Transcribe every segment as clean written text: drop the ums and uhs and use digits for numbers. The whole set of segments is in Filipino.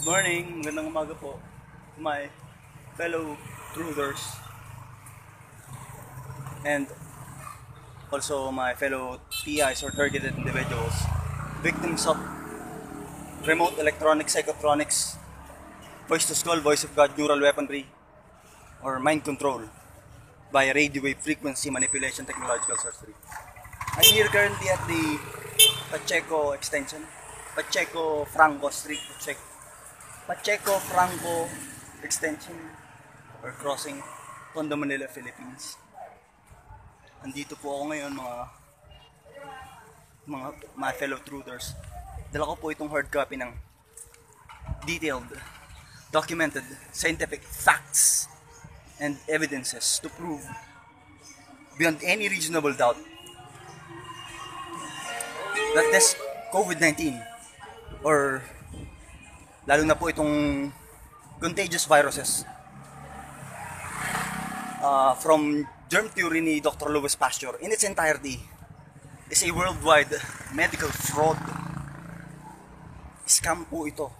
Good morning, magandang umaga po to my fellow truthers and also my fellow TIs or targeted individuals, victims of remote electronic psychotronics, voice to skull, voice of God, neural weaponry, or mind control by radio wave frequency manipulation technological sorcery. I'm here currently at the Pacheco extension, Pacheco Franco Street, Pacheco Franco extension or crossing, Tondo, Manila, Philippines. Andito po ako ngayon mga fellow truthers. Dala ko po itong hard copy ng detailed, documented scientific facts and evidences to prove beyond any reasonable doubt that this COVID-19 or lalo na po itong contagious viruses from germ theory ni Dr. Louis Pasteur in its entirety is a worldwide medical fraud. Scam po ito.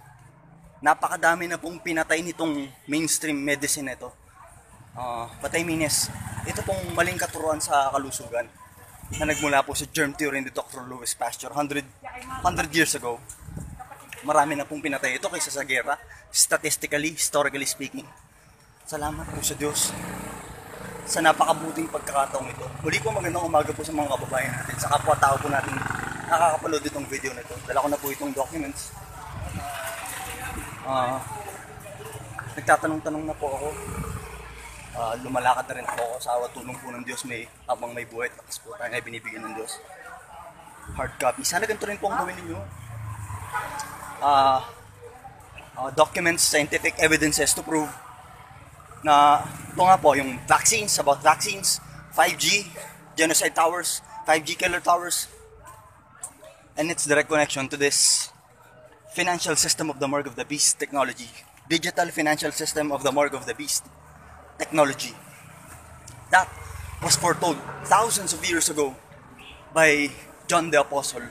Napakadami na pong pinatay nitong mainstream medicine ito. Patay minus. Ito pong maling katuruan sa kalusugan na nagmula po sa germ theory ni Dr. Louis Pasteur 100 years ago. Marami na pong pinatay ito kaysa sa gera, statistically, historically speaking. Salamat po sa Diyos sa napakabuting pagkakataong ito. Muli po magandang umaga po sa mga kababayan natin, sa kapwa-tao po natin nakakapanood itong video na ito. Dala ko na po itong documents. Nagtatanong-tanong na po ako. Lumalakad na rin po ako sa awa tulong po ng Diyos habang may buhay. Tapos po tayo ay binibigyan ng Diyos. Hard copy. Sana ganito rin po ang gawin ninyo. Documents, scientific evidences to prove na ito nga po yung vaccines, about vaccines, 5G, genocide towers, 5G killer towers, and its direct connection to this financial system of the mark of the beast technology, digital financial system of the mark of the beast technology. That was foretold thousands of years ago by John the Apostle,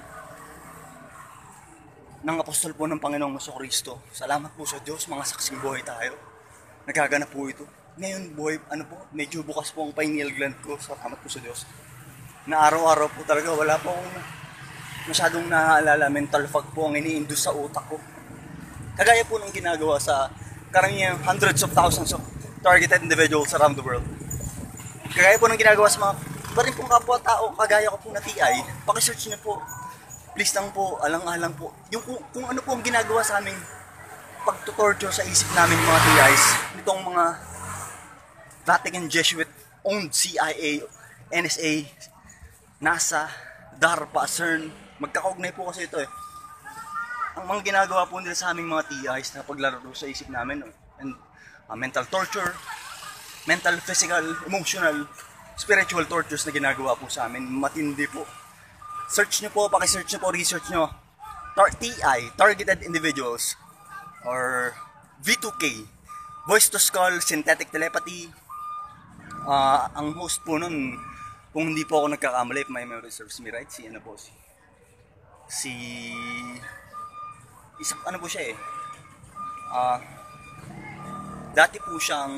ng apostol po ng Panginoong Jesucristo. Salamat po sa Diyos, mga saksing buhay tayo. Nagaganap po ito. Ngayon buhay, medyo bukas po ang pineal gland ko. Salamat po sa Diyos. Na araw-araw po talaga, wala po akong masyadong naaalala. Mental fog po ang ini-induce sa utak ko. Kagaya po ng ginagawa sa karamihan hundreds of thousands of targeted individuals around the world. Kagaya po ng ginagawa sa mga iba rin pong kapwa-tao, kagaya ko po na TI, pakisearch niyo po. Please lang po, alang-alang po. Yung kung ano po ang ginagawa sa aming pagtutorture sa isip namin mga TIs, nitong mga Vatican Jesuit-owned CIA, NSA, NASA, DARPA, CERN, magkakaugnay po kasi ito eh. Ang mga ginagawa po nila sa aming mga TIs na paglaro sa isip namin, and mental torture, mental, physical, emotional, spiritual tortures na ginagawa po sa amin, matindi po. Search nyo po, pakisearch nyo po, research nyo. TI, Targeted Individuals, or V2K, Voice to Skull, Synthetic Telepathy. Ang host po nun, kung hindi po ako nagkakamali, if my memory serves me right, ano po siya eh. Dati po siyang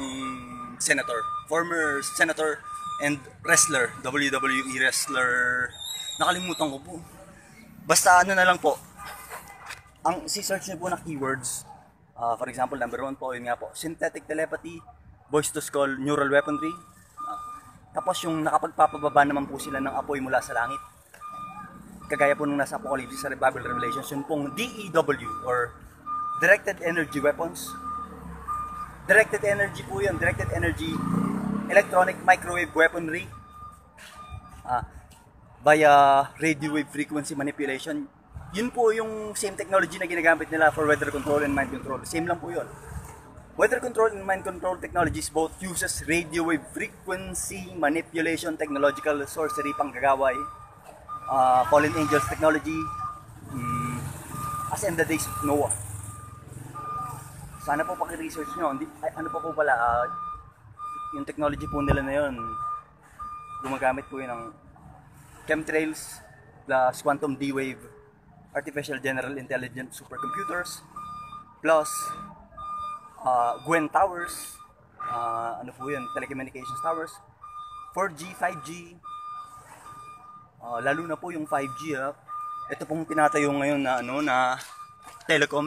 senator, former senator and wrestler, WWE wrestler. Nakalimutan ko po. Basta ano na lang po. Ang si-search niyo po na keywords. For example, number 1 po, yun nga po. Synthetic telepathy, voice to skull, neural weaponry. Tapos yung nakapagpapababa naman po sila ng apoy mula sa langit. Kagaya po nung nasa Apocalypse sa Bible Revelations, yun pong DEW or Directed Energy Weapons. Directed energy po yun. Directed energy electronic microwave weaponry. Via radio wave frequency manipulation. Yun po yung same technology na ginagamit nila for weather control and mind control. Same lang po yun. Weather control and mind control technologies both uses radio wave frequency manipulation, technological sorcery, panggagaway, fallen angels technology, as in the days of Noah. Sana po paki-research nyo. Ano pa po pala, yung technology po nila na yun, gumagamit po yun ng chemtrails, plus quantum D-wave, artificial general intelligence supercomputers, plus Gwen Towers, ano po yun, telecommunications towers, 4G, 5G, lalo na po yung 5G ito pong tinatayo ngayon na na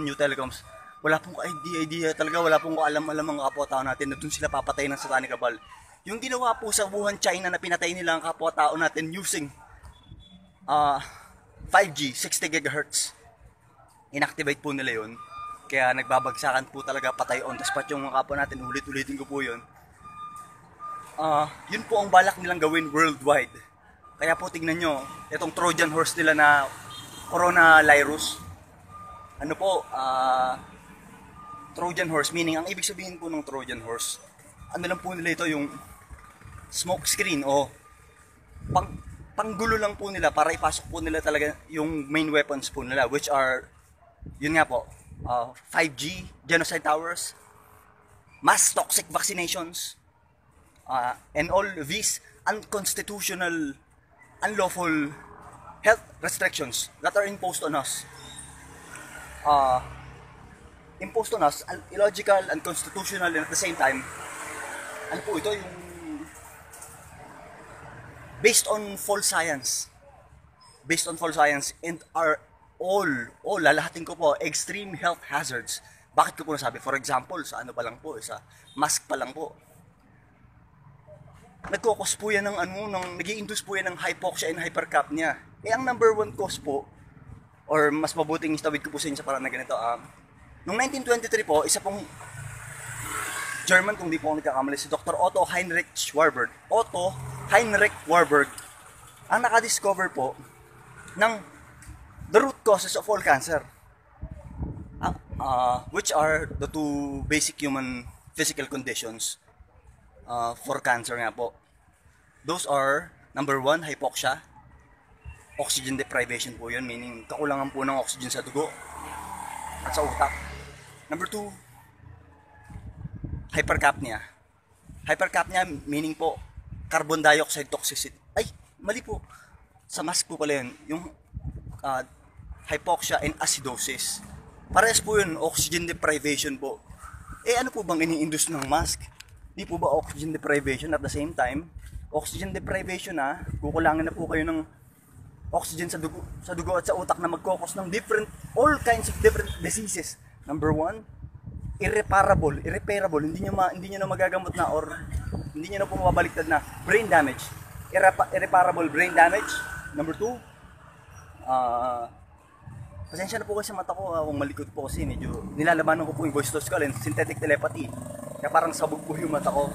new telecoms. Wala pong idea talaga, wala pong alam-alam ang kapwa-tao natin na doon sila papatay ng satanic cabal. Yung ginawa po sa Wuhan, China na pinatay nila ang kapwa-tao natin using 5G, 60 GHz. Inactivate po nila yun. Kaya nagbabagsakan po talaga, patay on the spot yung mga kapwa natin. Ulit-ulitin ko po yun. Yun po ang balak nilang gawin worldwide. Kaya po tignan nyo, itong Trojan horse nila na coronavirus. Ano po, Trojan horse, meaning ang ibig sabihin po ng Trojan horse, ano lang po nila ito, yung smoke screen o panggulo lang po nila para ipasok po nila talaga yung main weapons po nila, which are, yun nga po, 5G, genocide towers, mass toxic vaccinations, and all these unconstitutional, unlawful health restrictions that are imposed on us. Illogical, unconstitutional, and at the same time, ano po ito, yung based on false science, and are lalahatin ko po, extreme health hazards. Bakit ko po nasabi? For example, sa ano pa lang po, sa mask pa lang po, nagkokos po yan nag-i-induce po yan ng hypoxia and hypercapnia. Ang number one cause po, or mas mabuting istawid ko po sa inyo sa parang na ganito, noong 1923 po, isa pong German, kung di po ako nagkakamali, si Dr. Otto Heinrich Warburg, ang nakadiscover po ng the root causes of all cancer, which are the two basic human physical conditions for cancer nga po. Those are, number one, hypoxia, oxygen deprivation po yun, meaning kakulangan po ng oxygen sa dugo at sa utak. Number two, hypercapnia. Hypercapnia meaning po carbon dioxide toxicity. Ay, mali po. Sa mask po pala yun. Yung hypoxia and acidosis. Parehas po yun, oxygen deprivation po. Ano po bang ini-induce ng mask? Di po ba oxygen deprivation at the same time? Oxygen deprivation kukulangan na po kayo ng oxygen sa dugo at sa utak na magkokos ng all kinds of different diseases. Number one, irreparable, hindi nyo na magagamot na or hindi nyo na po mabaliktad na brain damage. Irreparable brain damage. Number two, pasensya na po kasi sa mata ko, kung malikot po kasi medyo nilalabanan ko po yung voice to skull and synthetic telepathy. Kaya parang sabog po yung mata ko.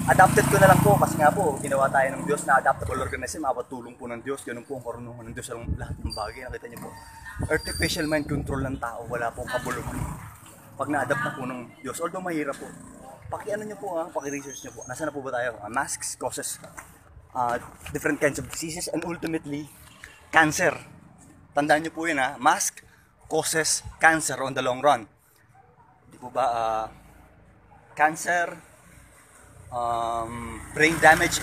Adapted ko na lang po kasi nga po, ginawa tayo ng Diyos na adaptable organism, tulong po ng Diyos, ganun po ang karunungan ng Diyos sa lahat ng bagay. Nakita niyo po, artificial mind control ng tao, wala pong kabuluhan. Pag na-adapt na po ng Diyos, although mahirap po, paki-ano nyo po, paki-research nyo po. Nasaan na po ba tayo? Masks causes different kinds of diseases and ultimately, cancer. Tandaan nyo po yun mask causes cancer on the long run. Di po ba, cancer, brain damage,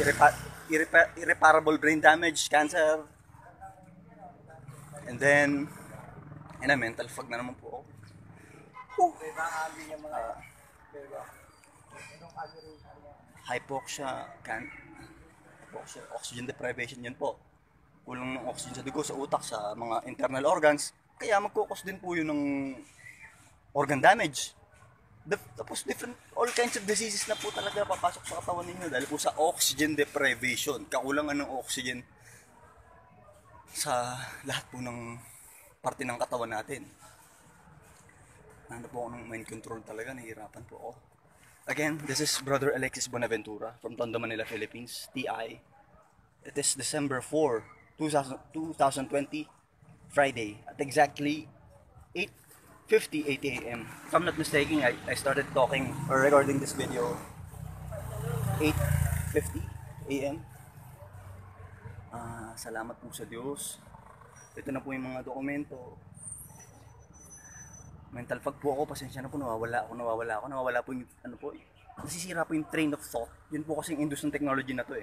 irreparable brain damage, cancer, and then, mental fog na naman po ako. Hypoxia, oxygen deprivation yun po. Kulang ng oxygen sa dugo, sa utak, sa mga internal organs. Kaya magkukos din po yun ng organ damage. Tapos all kinds of diseases na po talaga papasok sa katawan ninyo dahil po sa oxygen deprivation. Kakulangan ng oxygen sa lahat po ng parte ng katawan natin. Ano po ako ng mind control talaga, nahihirapan po ako. Again, this is Brother Alexis Bonaventura from Tondo, Manila, Philippines, TI. It is December 4, 2020, Friday, at exactly 8:58 a.m. If I'm not mistaken, I started talking or recording this video 8:50 a.m. Salamat po sa Diyos. Ito na po yung mga dokumento. Mental fog po ako, pasensya na po, nawawala po yung, nasisira po yung train of thought. Yun po kasi yung induce ng technology na to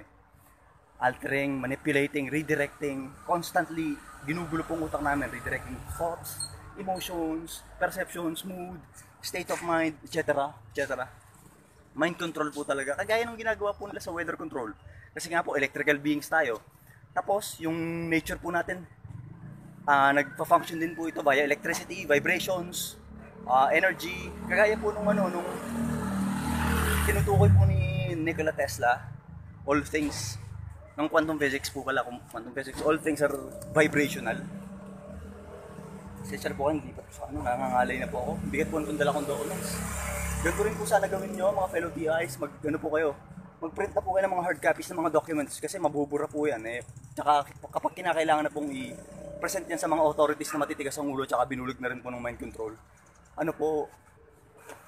Altering, manipulating, redirecting, constantly, ginugulo po ang utak namin, redirecting thoughts, emotions, perceptions, mood, state of mind, etc. etc. Mind control po talaga. Kagaya ng ginagawa po nila sa weather control. Kasi nga po, electrical beings tayo. Tapos, yung nature po natin, nagpa-function din po ito via electricity, vibrations, energy. Kagaya po nung tinutukoy po ni Nikola Tesla, all things, ng quantum physics po pala, quantum physics, all things are vibrational. Sensya po, hindi pa sa nangangalay na po ako. Bigat po ang dala kong documents. Ganito rin po sana gawin nyo, mga fellow TIs, po kayo. Mag-print na po kayo ng mga hard copies ng mga documents kasi mabubura po yan. Tsaka kapag kinakailangan na pong i-present yan sa mga authorities na matitigas ang ulo tsaka binulog na rin po ng mind control,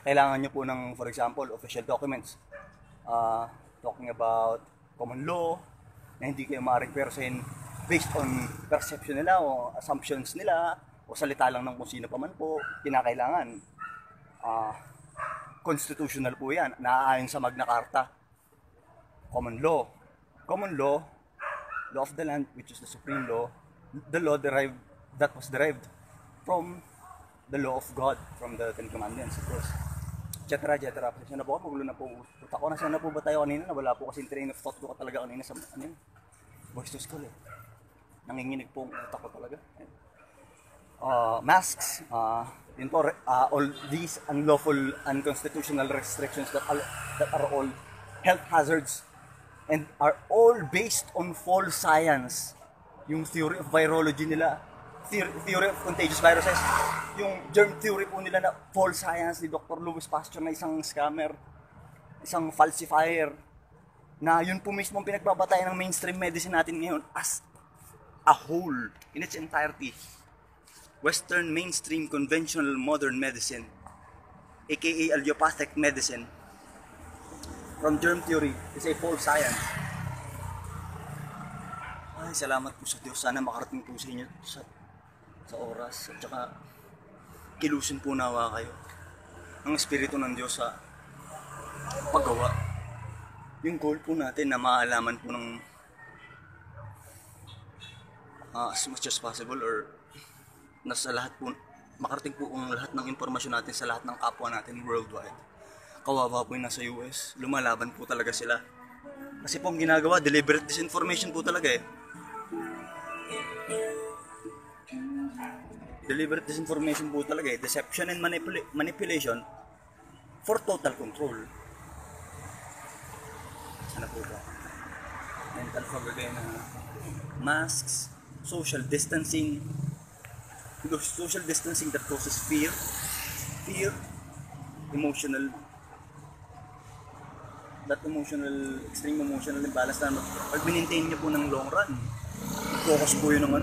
kailangan nyo po ng, for example, official documents. Talking about common law, na hindi kayo maaaring persin based on perception nila o assumptions nila o salita lang ng kung sino pa man po, kinakailangan. Constitutional po yan, naaayon sa Magna Carta. Common law, law of the land, which is the supreme law, the law that was derived from the law of God, from the Ten Commandments, of course, etc. etc. Pasensya na po, magulo na po utak ko. Nasaan na po ba tayo kanina? Nawala po kasi train of thought ko talaga kanina sa voice to school Nanginginig po ang utak ko talaga. Masks, yun po, all these unlawful, unconstitutional restrictions that are all health hazards and are all based on false science. Yung theory of virology nila, theory of contagious viruses, yung germ theory po nila na false science ni Dr. Louis Pasteur na isang scammer, isang falsifier, na yun po mismo ang pinagbabatayan ng mainstream medicine natin ngayon as a whole, in its entirety. Western mainstream conventional modern medicine, aka allopathic medicine, from germ theory is a false science. Ay, salamat po sa Diyos. Sana makarating po sa inyo sa oras. At saka, kilusin po nawa kayo ng Espiritu ng Diyos sa paggawa. Yung goal po natin na maalaman po ng as much as possible or nasa lahat po, makarating po ang lahat ng impormasyon natin sa lahat ng kapwa natin worldwide. Kawawa po yung nasa US, lumalaban po talaga sila. Kasi po ang ginagawa, deliberate disinformation po talaga Deliberate disinformation po talaga Deception and manipulation for total control. Sana po ba? Mental pagagay ng masks, social distancing, social distancing that causes fear, extreme emotional imbalance na pag maintain niyo po ng long run, focus po yun ng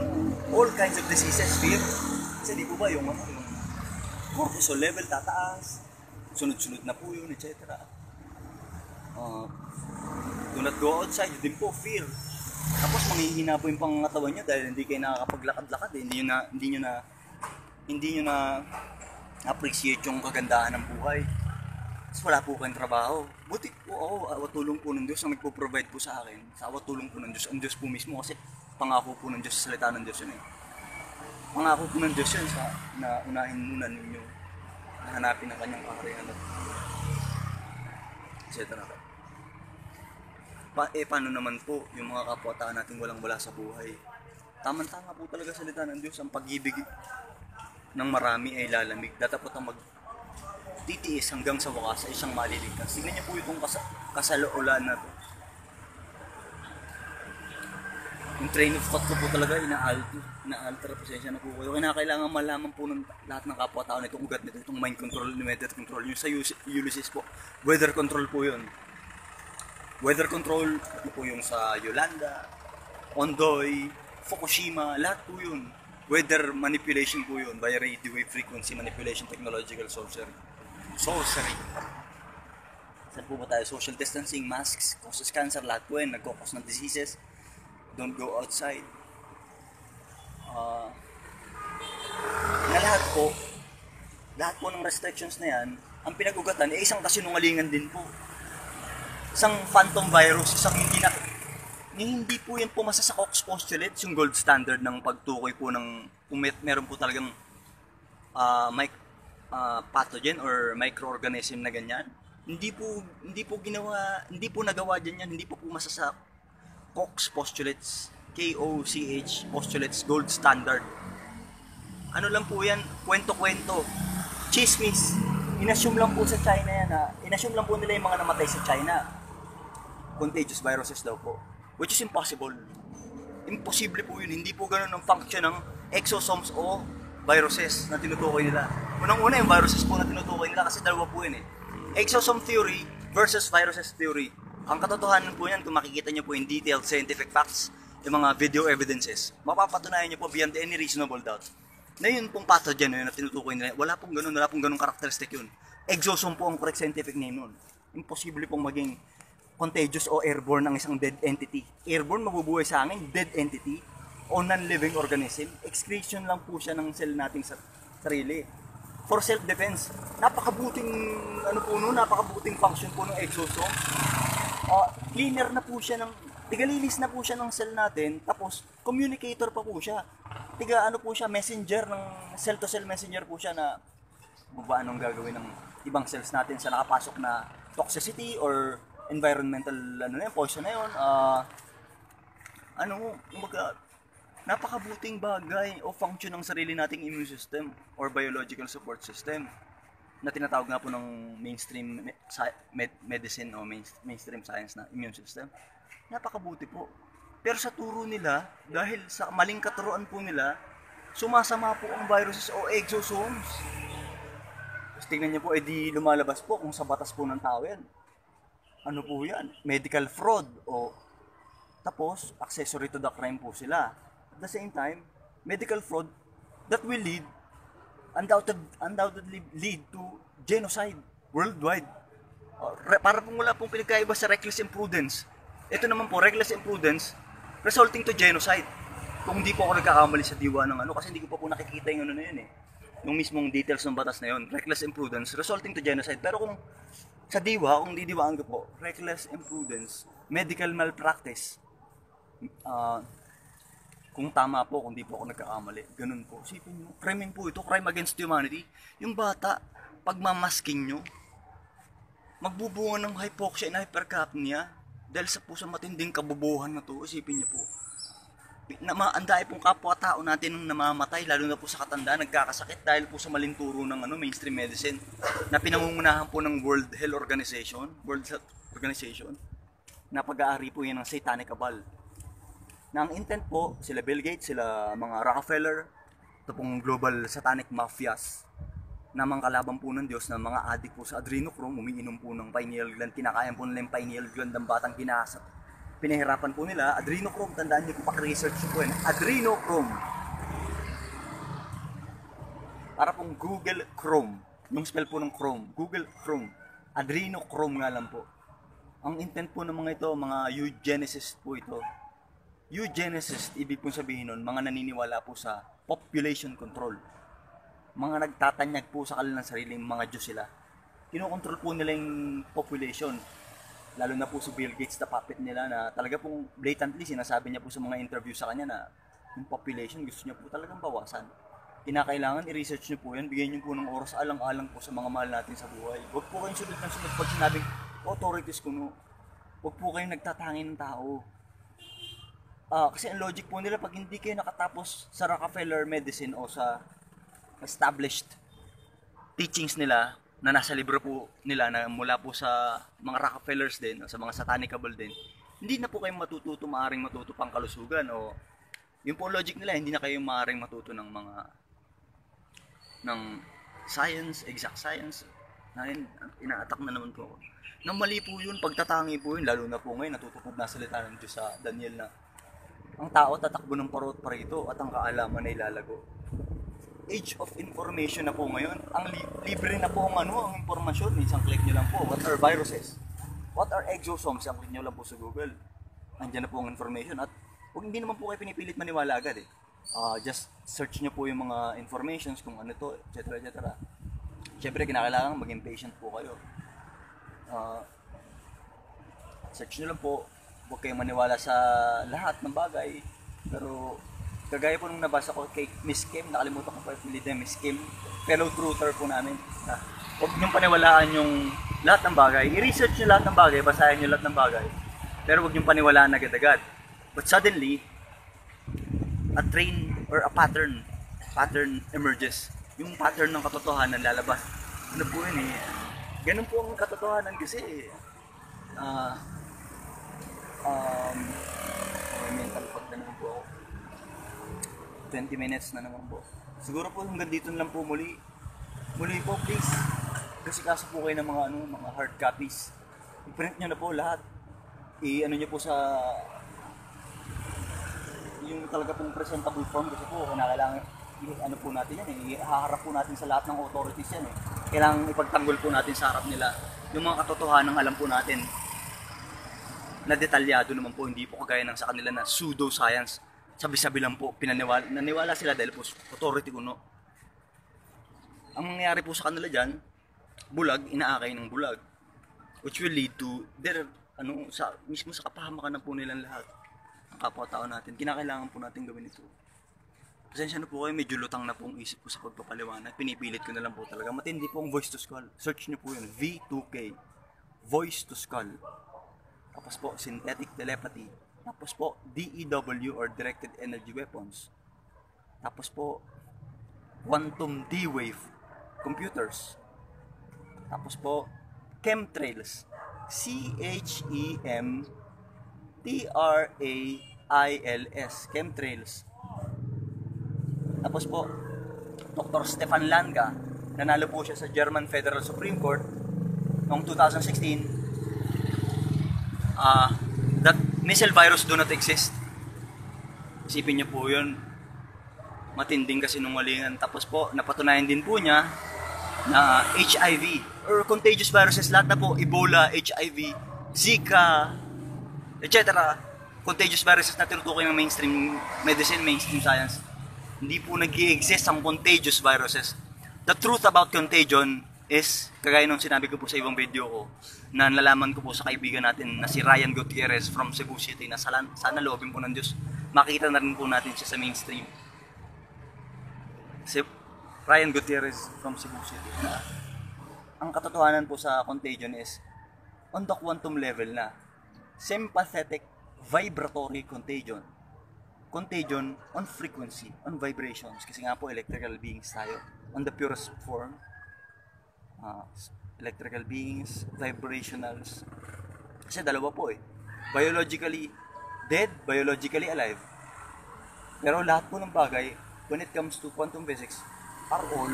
all kinds of diseases, fear. Kasi di po ba yung cortisol level tataas, sunod-sunod na po yun, etc. Do not go outside, din po, fear. Tapos manghihina po yung pangatawan nyo dahil hindi kayo nakakapaglakad-lakad hindi nyo na appreciate yung kagandahan ng buhay. Tapos wala po kayong trabaho. Buti po ako, awat tulong po ng Diyos ang nagpo-provide po sa akin. Sa awat tulong po ng Diyos, ang Diyos po mismo kasi pangako po ng Diyos, sa salita ng Diyos yun Pangako po ng Diyos yun na unahin muna ninyo na hanapin ang kanyang kaharian etc. Paano naman po yung mga kapwa-tao natin walang-wala sa buhay? Tama-tama po talaga salita ng Diyos, ang pag-ibig ng marami ay lalamig. Datapot ang magtitiis hanggang sa wakas sa isang maliligtas. Tignan niyo po itong kasaloolan na to. Yung train of thought ko po talaga ina-alter, pasensya na po kayo. Kailangan malaman po ng lahat ng kapwa-tao na itong ugat nito, itong mind control, weather control. Yung sa Ulysses po, weather control po yun. Weather control po yung sa Yolanda, Ondoy, Fukushima, lahat po yun. Weather manipulation po yun via radio wave frequency manipulation, technological sorcery. Saan po ba tayo? Social distancing, masks, causes cancer, lahat po yun, nagkakos ng diseases. Don't go outside. Na lahat po ng restrictions na yan, ang pinag-ugatan ay isang kasinungalingan din po. Isang phantom virus, isang hindi po yan pumasa sa Koch's postulates, yung gold standard ng pagtukoy po ng, kung meron po talagang pathogen or microorganism na ganyan. Hindi po nagawa diyan yan, hindi po pumasa sa Koch postulates, KOCH postulates gold standard. Ano lang po yan, kwento-kwento. Chismis. Inassume lang po sa China yan inassume lang po nila yung mga namatay sa China. Contagious viruses daw po. Which is impossible. Imposible po yun. Hindi po ganun ang function ng exosomes o viruses na tinutukoy nila. Unang-una yung viruses po na tinutukoy nila kasi dalawa po yun Exosome theory versus viruses theory. Ang katotohanan po yan, kung makikita nyo po yung detailed scientific facts, yung mga video evidences, mapapatunayan nyo po beyond any reasonable doubt na yun pong pathogen na tinutukoy nila. Wala pong ganun karakteristik yun. Exosome po ang correct scientific name nun. Imposible pong maging contagious o airborne ang isang dead entity. Airborne, mabubuhay sa amin, dead entity o non-living organism. Excretion lang po siya ng cell nating sarili. For self-defense, napakabuting function po ng exosome. Cleaner na po siya tigalinis na po siya ng cell natin, tapos communicator pa po siya. Messenger ng cell-to-cell messenger po siya na anong gagawin ng ibang cells natin sa nakapasok na toxicity or environmental poison na yun. Napakabuting bagay o function ng sarili nating immune system or biological support system na tinatawag nga po ng mainstream medicine o mainstream science na immune system. Napakabuti po. Pero sa turo nila, dahil sa maling katuruan po nila, sumasama po ang viruses o exosomes. Tapos tingnan niyo po, di lumalabas po kung sa batas po ng tao yan. Ano po yan? Medical fraud o tapos accessory to the crime po sila. At the same time, medical fraud that will undoubtedly lead to genocide worldwide. Para pong wala pong pinagkaiba sa reckless imprudence. Ito naman po, reckless imprudence resulting to genocide. Kung hindi po ako nagkakamali sa diwa ng kasi hindi ko pa po nakikita yung na yun yung mismong details ng batas na yun. Reckless imprudence resulting to genocide. Pero kung sa diwa, kung didiwaan ko po, reckless imprudence, medical malpractice, kung tama po, kung di po ako nagkakamali, ganun po. Isipin nyo, crime po ito, crime against humanity. Yung bata, pagmamasking nyo, magbubunga ng hypoxia and hypercapnia dahil sa matinding kabubuhan na to. Isipin nyo po, anday pong kapwa-tao natin nung namamatay, lalo na po sa katandaan, nagkakasakit dahil po sa maling turo ng mainstream medicine na pinangungunahan po ng World Health Organization, na pag-aari po yan ng satanic cabal. Na ang intent po, sila Bill Gates, sila mga Rockefeller, ito pong global satanic mafias, na mga kalaban po ng Diyos, na mga adik po sa adrenochrome, umiinom po ng pineal gland, kinakayan po nila yung pineal gland ng batang ginasat. Pinahirapan po nila, adrenochrome, tandaan niyo po, paki-research po yan, adrenochrome. Para pong Google Chrome, yung spell po ng Chrome, Google Chrome, adrenochrome nga lang po. Ang intent po ng mga ito, mga eugenicist po ito. Eugenicist, ibig pong sabihin nun, mga naniniwala po sa population control. Mga nagtatanyag po sa kanilang sariling mga Diyos sila. Kinokontrol po nila yung population. Lalo na po si Bill Gates, na puppet nila, na talaga pong blatantly sinasabi niya po sa mga interview sa kanya na yung population gusto niya po talagang bawasan. Kinakailangan i-research niyo po yan, bigyan niyo po ng oras alang-alang po sa mga mahal natin sa buhay. Huwag po kayong sunod ng sunod pag sinabing authorities kuno. Huwag po kayong nagtatangin ng tao. Kasi ang logic po nila, pag hindi kayo nakatapos sa Rockefeller medicine o sa established teachings nila na nasa libro po nila na mula po sa mga Rockefellers din, sa mga satanic cabal din, hindi na po kayo maaaring matuto pang kalusugan o yung po logic nila, hindi na kayo maaaring matuto ng science, exact science na ina-attack na naman po ako. Nang mali po yun, pagtatangi po yun, lalo na po ngayon natutupad na salita ng Diyos sa Daniel na ang tao tatakbo ng parot parito at ang kaalaman ay lalago. Age of information na po ngayon. Ang libre na po ang impormasyon. Isang click nyo lang po. What are viruses? What are exosomes? Isang click nyo lang po sa Google. Andiyan na po ang information. At hindi naman po kayo pinipilit maniwala agad Just search nyo po yung mga informations kung ano to, etc. etc. Siyempre, kinakailangan maging patient po kayo. Search nyo lang po. Huwag kayong maniwala sa lahat ng bagay. Pero Kagaya po nung nabasa ko kay Miss Kim, nakalimutan ko pa yung pilit niya, Miss Kim, fellow truther po namin. Huwag niyong paniwalaan yung lahat ng bagay. I-research niyo lahat ng bagay, basahin niyo lahat ng bagay. Pero huwag niyong paniwalaan agad-agad. But suddenly, a train or a pattern emerges. Yung pattern ng katotohanan lalabas. Ano po yun eh? Ganun po ang katotohanan kasi mental pag na naman po ako. 20 minutes na naman po. Siguro po hanggang dito lang po muli. Muli po please. Kasi kaso po kayo ng mga hard copies. I-print nyo na po lahat. I-ano nyo po sa yung talaga pong presentable form kasi po kailangan ano po natin yan eh. Ihaharap po natin sa lahat ng authorities yan eh. Kailangan ipagtanggol po natin sa harap nila yung mga katotohanan alam po natin na detalyado naman po, hindi po kagaya ng sa kanila na pseudo-science. Sabi-sabi lang po, naniwala sila dahil po authority kuno. Ang mangyayari po sa kanila dyan, bulag, inaakay ng bulag. Which will lead to their, mismo sa kapahamakan na po nilang lahat. Ang kapwa-tao natin, kinakailangan po natin gawin ito. Pasensya na po kayo, medyo lutang na po ang isip ko sa pagpapaliwanag. Pinipilit ko na lang po talaga. Matindi po ang voice to skull. Search nyo po yun, V2K. Voice to skull. Tapos po, synthetic telepathy. Tapos po, DEW or Directed Energy Weapons. Tapos po, Quantum D-Wave Computers. Tapos po, Chemtrails. CHEMTRAILS. Chemtrails. Tapos po, Dr. Stefan Langa. Nanalo po siya sa German Federal Supreme Court noong 2016. That missile virus do not exist. Isipin niyo po yun. Matinding kasinungalingan. Tapos po, napatunayan din po niya na HIV or contagious viruses, lahat na po, Ebola, HIV, Zika, etc. Contagious viruses na tinutukoy ng mainstream medicine, mainstream science. Hindi po nag-i-exist ang contagious viruses. The truth about contagion is, kagaya nung sinabi ko po sa ibang video ko, na nalaman ko po sa kaibigan natin na si Ryan Gutierrez from Cebu City, na sana loobin po ng Diyos, makita na rin po natin siya sa mainstream. Si Ryan Gutierrez from Cebu City. Ang katotohanan po sa contagion is, on the quantum level na, sympathetic vibratory contagion. Contagion on frequency, on vibrations, kasi nga po electrical beings tayo, on the purest form. Electrical beings, vibrationals. Kasi dalawa po eh. Biologically dead, biologically alive. Pero lahat po ng bagay, when it comes to quantum physics, are all,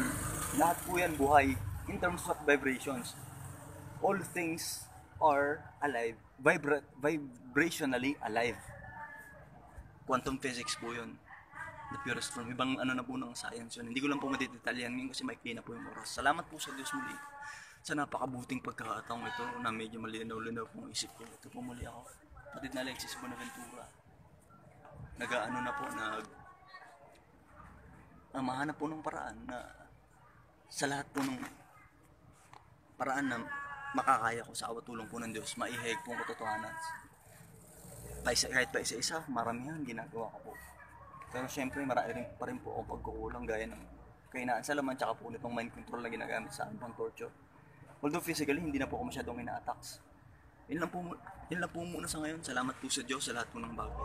lahat po yan buhay in terms of vibrations. All things are alive, vibrationally alive. Quantum physics po yun. The purest form. Ibang na po ng science yun. Hindi ko lang po madidetalyan ngayon kasi maikli na po yung oras. Salamat po sa Diyos muli sa napakabuting pagkakataong ito na medyo malinaw-linaw po ang isip ko. Ito po muli ako. Patid na Alexis Bonaventura. Nag-ano na po, mahanap po ng paraan na sa lahat po ng paraan na makakaya ko sa awat tulong po ng Diyos, maihayag po ang katotohanan. Kahit pa isa-isa, maramihan ginagawa ko po. Pero syempre, marami pa rin po akong pagkukulang gaya ng kahinaan sa laman tsaka po nitong mind control na ginagamit sa pang torture. Although physically, hindi na po ako masyadong ina-attacks. Yun lang po muna sa ngayon. Salamat po sa Diyos sa lahat po ng bagay.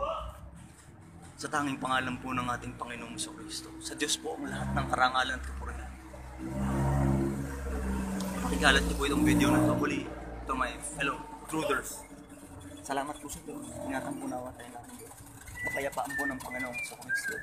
Sa tanging pangalan po ng ating Panginoong Kristo. Sa Diyos po ang lahat ng karangalan at kapurihan. Pakikalat niyo po itong video na ito muli. To my fellow truthers. Salamat po sa Diyos. Ingatan po nawa tayo natin. Kapayapaan po ng Panginoong Kristo.